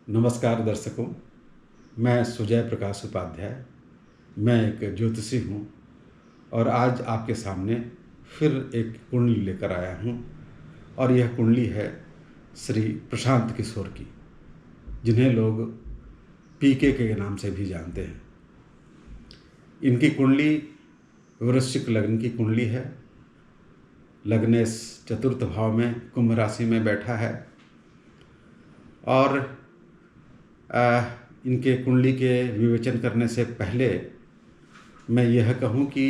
नमस्कार दर्शकों, मैं सुजय प्रकाश उपाध्याय। मैं एक ज्योतिषी हूँ और आज आपके सामने फिर एक कुंडली लेकर आया हूँ और यह कुंडली है श्री प्रशांत किशोर की, जिन्हें लोग पीके के नाम से भी जानते हैं। इनकी कुंडली वृश्चिक लग्न की कुंडली है। लग्नेश चतुर्थ भाव में कुंभ राशि में बैठा है और इनके कुंडली के विवेचन करने से पहले मैं यह कहूँ कि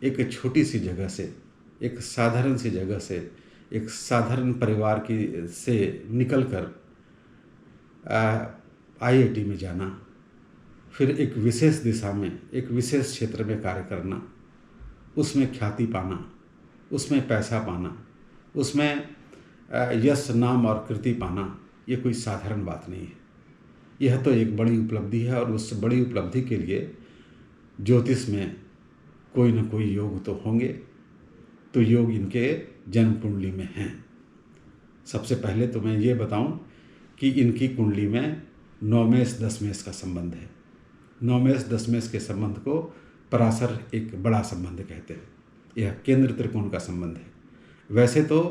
एक छोटी सी जगह से, एक साधारण सी जगह से, एक साधारण परिवार की से निकलकर आईआईटी में जाना, फिर एक विशेष दिशा में, एक विशेष क्षेत्र में कार्य करना, उसमें ख्याति पाना, उसमें पैसा पाना, उसमें यश नाम और कृति पाना, ये कोई साधारण बात नहीं है। यह तो एक बड़ी उपलब्धि है और उस बड़ी उपलब्धि के लिए ज्योतिष में कोई न कोई योग तो होंगे। तो योग इनके जन्म कुंडली में हैं। सबसे पहले तो मैं ये बताऊं कि इनकी कुंडली में नौमेश दशमेश का संबंध है। नौमेश दशमेश के संबंध को पराशर एक बड़ा संबंध कहते हैं। यह केंद्र त्रिकोण का संबंध है। वैसे तो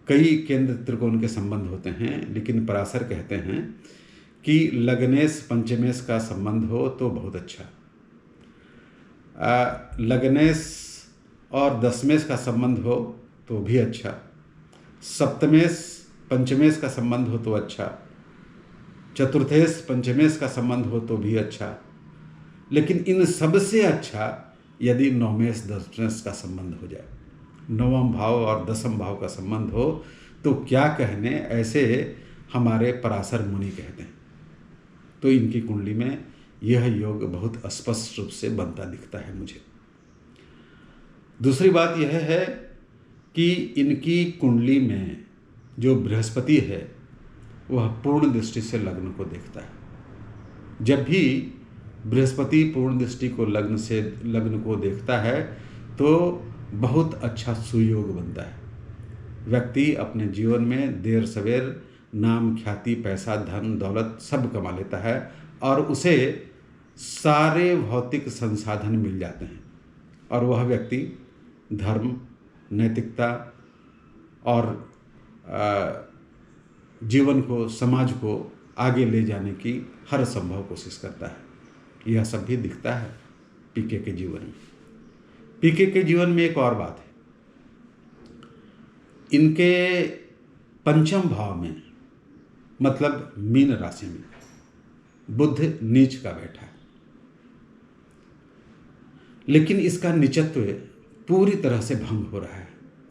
कई केंद्र त्रिकोण के संबंध होते हैं, लेकिन पराशर कहते हैं कि लग्नेश पंचमेश का संबंध हो तो बहुत अच्छा। लग्नेश और दशमेश का संबंध हो तो भी अच्छा। सप्तमेश पंचमेश का संबंध हो तो अच्छा। चतुर्थेश पंचमेश का संबंध हो तो भी अच्छा। लेकिन इन सबसे अच्छा यदि नौमेश दशमेश का संबंध हो जाए, नवम भाव और दसम भाव का संबंध हो तो क्या कहने, ऐसे हमारे पराशर मुनि कहते हैं। तो इनकी कुंडली में यह योग बहुत स्पष्ट रूप से बनता दिखता है मुझे। दूसरी बात यह है कि इनकी कुंडली में जो बृहस्पति है वह पूर्ण दृष्टि से लग्न को देखता है। जब भी बृहस्पति पूर्ण दृष्टि को लग्न को देखता है तो बहुत अच्छा सुयोग बनता है। व्यक्ति अपने जीवन में देर सवेर नाम, ख्याति, पैसा, धन, दौलत सब कमा लेता है और उसे सारे भौतिक संसाधन मिल जाते हैं और वह व्यक्ति धर्म, नैतिकता और जीवन को, समाज को आगे ले जाने की हर संभव कोशिश करता है। यह सब भी दिखता है पीके के जीवन में। पीके के जीवन में एक और बात है, इनके पंचम भाव में, मतलब मीन राशि में बुध नीच का बैठा है। लेकिन इसका नीचत्व पूरी तरह से भंग हो रहा है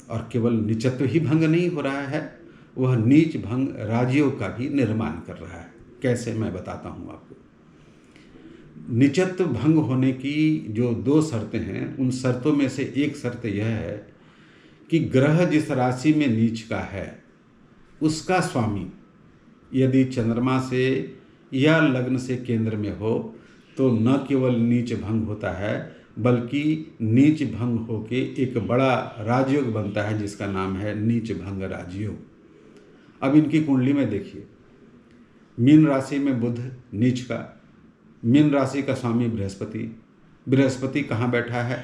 और केवल नीचत्व ही भंग नहीं हो रहा है, वह नीच भंग राजयोग का भी निर्माण कर रहा है। कैसे, मैं बताता हूं आपको। नीचत्व भंग होने की जो दो शर्तें हैं, उन शर्तों में से एक शर्त यह है कि ग्रह जिस राशि में नीच का है उसका स्वामी यदि चंद्रमा से या लग्न से केंद्र में हो तो न केवल नीच भंग होता है बल्कि नीच भंग होके एक बड़ा राजयोग बनता है जिसका नाम है नीच भंग राजयोग। अब इनकी कुंडली में देखिए, मीन राशि में बुध नीच का, मीन राशि का स्वामी बृहस्पति। बृहस्पति कहाँ बैठा है?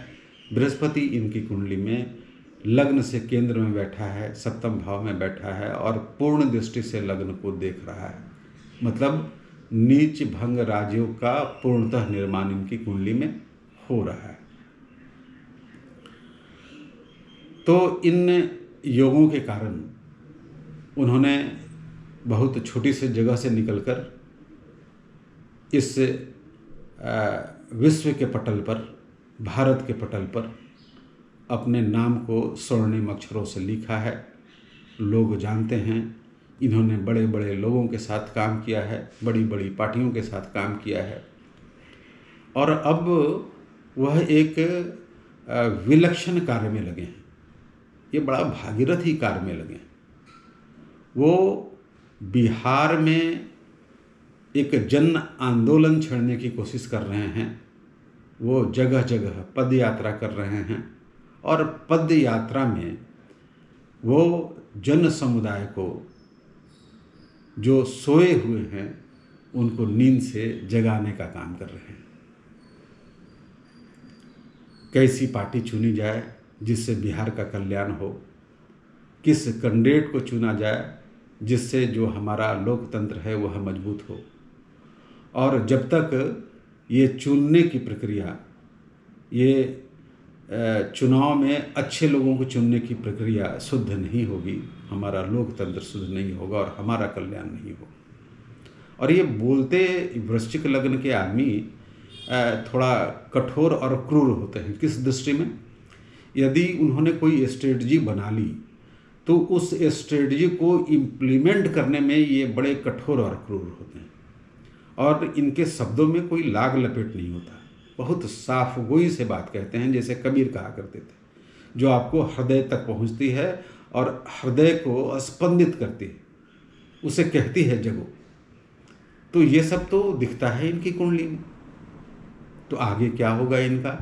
बृहस्पति इनकी कुंडली में लग्न से केंद्र में बैठा है, सप्तम भाव में बैठा है और पूर्ण दृष्टि से लग्न को देख रहा है। मतलब नीच भंग राजयोग का पूर्णतः निर्माण इनकी कुंडली में हो रहा है। तो इन योगों के कारण उन्होंने बहुत छोटी सी जगह से निकलकर इस विश्व के पटल पर, भारत के पटल पर अपने नाम को स्वर्णिम अक्षरों से लिखा है। लोग जानते हैं, इन्होंने बड़े बड़े लोगों के साथ काम किया है, बड़ी बड़ी पार्टियों के साथ काम किया है और अब वह एक विलक्षण कार्य में लगे हैं। ये बड़ा भागीरथी कार्य में लगे हैं। वो बिहार में एक जन आंदोलन छेड़ने की कोशिश कर रहे हैं। वो जगह जगह पद यात्रा कर रहे हैं और पद यात्रा में वो जन समुदाय को जो सोए हुए हैं उनको नींद से जगाने का काम कर रहे हैं। कैसी पार्टी चुनी जाए जिससे बिहार का कल्याण हो, किस कैंडिडेट को चुना जाए जिससे जो हमारा लोकतंत्र है वह मजबूत हो। और जब तक ये चुनने की प्रक्रिया, ये चुनाव में अच्छे लोगों को चुनने की प्रक्रिया शुद्ध नहीं होगी, हमारा लोकतंत्र शुद्ध नहीं होगा और हमारा कल्याण नहीं होगा। और ये बोलते वृश्चिक लग्न के आदमी थोड़ा कठोर और क्रूर होते हैं। किस दृष्टि में? यदि उन्होंने कोई स्ट्रेटजी बना ली तो उस स्ट्रेटजी को इम्प्लीमेंट करने में ये बड़े कठोर और क्रूर होते हैं। और इनके शब्दों में कोई लाग लपेट नहीं होता, बहुत साफ गोई से बात कहते हैं, जैसे कबीर कहा करते थे, जो आपको हृदय तक पहुंचती है और हृदय को स्पंदित करती है, उसे कहती है जगो। तो ये सब तो दिखता है इनकी कुंडली में। तो आगे क्या होगा इनका?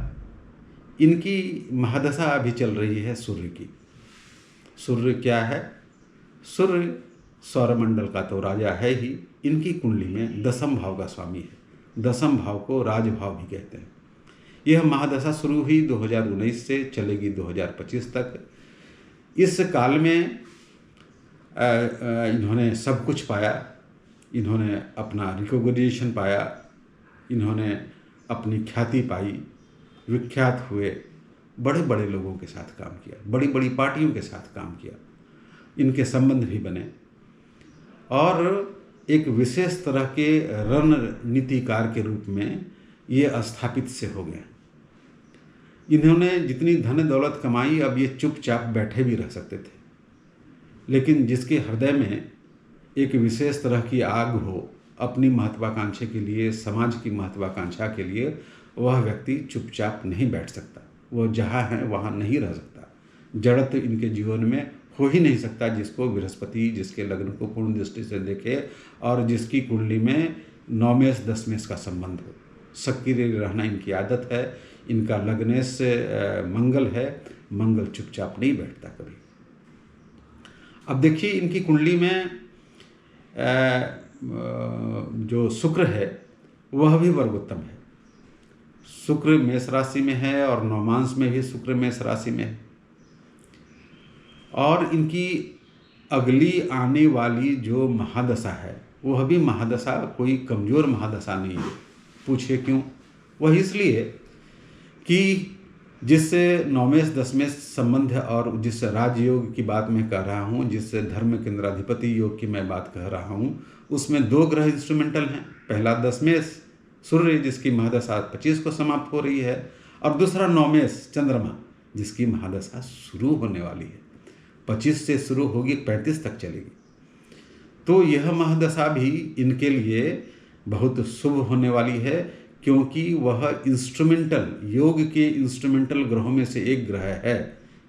इनकी महादशा अभी चल रही है सूर्य की। सूर्य क्या है? सूर्य सौरमंडल का तो राजा है ही। इनकी कुंडली में दसम भाव का स्वामी है। दसम भाव को राजभाव भी कहते हैं। यह महादशा शुरू हुई 2019 से, चलेगी 2025 तक। इस काल में इन्होंने सब कुछ पाया। इन्होंने अपना रिकॉग्निशन पाया, इन्होंने अपनी ख्याति पाई, विख्यात हुए, बड़े बड़े लोगों के साथ काम किया, बड़ी बड़ी पार्टियों के साथ काम किया, इनके संबंध भी बने और एक विशेष तरह के रणनीतिकार के रूप में ये स्थापित से हो गए। इन्होंने जितनी धन दौलत कमाई, अब ये चुपचाप बैठे भी रह सकते थे, लेकिन जिसके हृदय में एक विशेष तरह की आग हो अपनी महत्वाकांक्षा के लिए, समाज की महत्वाकांक्षा के लिए, वह व्यक्ति चुपचाप नहीं बैठ सकता। वह जहाँ है वहाँ नहीं रह सकता। जड़त्व इनके जीवन में हो ही नहीं सकता। जिसको बृहस्पति, जिसके लग्न को पूर्ण दृष्टि से देखे और जिसकी कुंडली में 9 मेष 10 मेष का संबंध हो, सक्रिय रहना इनकी आदत है। इनका लग्नेश मंगल है, मंगल चुपचाप नहीं बैठता कभी। अब देखिए इनकी कुंडली में जो शुक्र है वह भी वर्गोत्तम है। शुक्र मेष राशि में है और नवमांश में भी शुक्र मेष राशि में है। और इनकी अगली आने वाली जो महादशा है वह भी महादशा कोई कमज़ोर महादशा नहीं है। पूछिए क्यों? वह इसलिए कि जिससे 9 मेष 10 मेष संबंध और जिस राजयोग की बात मैं कर रहा हूँ, जिससे धर्म केंद्राधिपति योग की मैं बात कह रहा हूँ, उसमें 2 ग्रह इंस्ट्रूमेंटल हैं। पहला 10 मेष सूर्य जिसकी महादशा 25 को समाप्त हो रही है, और दूसरा 9 मेष चंद्रमा जिसकी महादशा शुरू होने वाली है। 25 से शुरू होगी, 35 तक चलेगी। तो यह महादशा भी इनके लिए बहुत शुभ होने वाली है, क्योंकि वह इंस्ट्रूमेंटल योग के इंस्ट्रूमेंटल ग्रहों में से एक ग्रह है।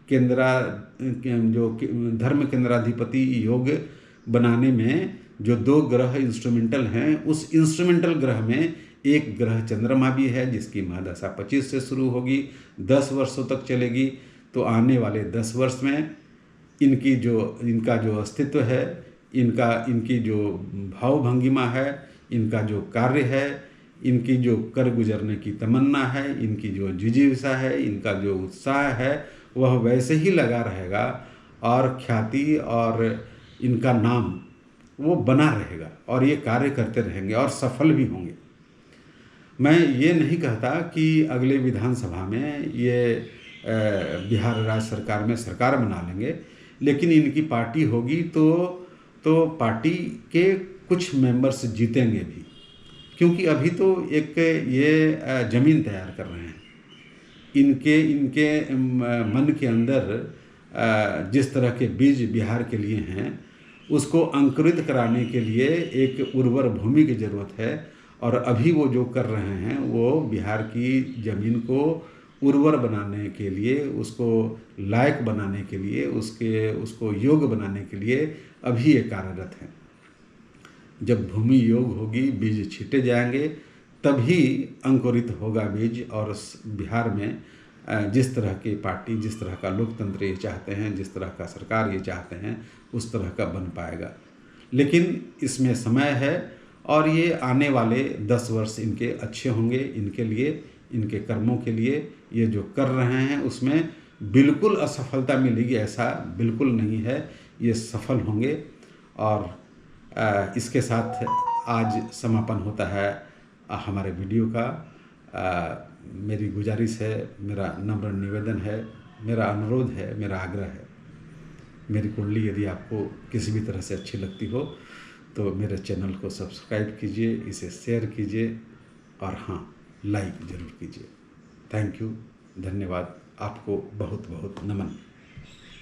जो धर्म केंद्राधिपति योग बनाने में जो 2 ग्रह इंस्ट्रूमेंटल हैं, उस इंस्ट्रूमेंटल ग्रह में एक ग्रह चंद्रमा भी है जिसकी महादशा 25 से शुरू होगी, 10 वर्षों तक चलेगी। तो आने वाले 10 वर्ष में इनका जो अस्तित्व है, इनकी जो भाव भंगिमा है, इनका जो कार्य है, इनकी जो कर गुजरने की तमन्ना है, इनकी जो जिजीविषा है, इनका जो उत्साह है, वह वैसे ही लगा रहेगा और ख्याति और इनका नाम वो बना रहेगा और ये कार्य करते रहेंगे और सफल भी होंगे। मैं ये नहीं कहता कि अगले विधानसभा में ये बिहार राज्य सरकार में सरकार बना लेंगे, लेकिन इनकी पार्टी होगी तो पार्टी के कुछ मेंबर्स जीतेंगे भी, क्योंकि अभी तो एक ये ज़मीन तैयार कर रहे हैं। इनके मन के अंदर जिस तरह के बीज बिहार के लिए हैं, उसको अंकुरित कराने के लिए एक उर्वर भूमि की ज़रूरत है। और अभी वो जो कर रहे हैं वो बिहार की ज़मीन को उर्वर बनाने के लिए, उसको लायक बनाने के लिए, उसको योग्य बनाने के लिए अभी ये कार्यरत हैं। जब भूमि योग होगी, बीज छीटे जाएंगे, तभी अंकुरित होगा बीज। और बिहार में जिस तरह की पार्टी, जिस तरह का लोकतंत्र ये चाहते हैं, जिस तरह का सरकार ये चाहते हैं, उस तरह का बन पाएगा। लेकिन इसमें समय है और ये आने वाले 10 वर्ष इनके अच्छे होंगे, इनके लिए, इनके कर्मों के लिए। ये जो कर रहे हैं उसमें बिल्कुल असफलता मिलेगी ऐसा बिल्कुल नहीं है, ये सफल होंगे। और इसके साथ आज समापन होता है हमारे वीडियो का। मेरी गुजारिश है, मेरा नम्र निवेदन है, मेरा अनुरोध है, मेरा आग्रह है, मेरी कुंडली यदि आपको किसी भी तरह से अच्छी लगती हो तो मेरे चैनल को सब्सक्राइब कीजिए, इसे शेयर कीजिए और हाँ, लाइक ज़रूर कीजिए। थैंक यू, धन्यवाद, आपको बहुत बहुत नमन।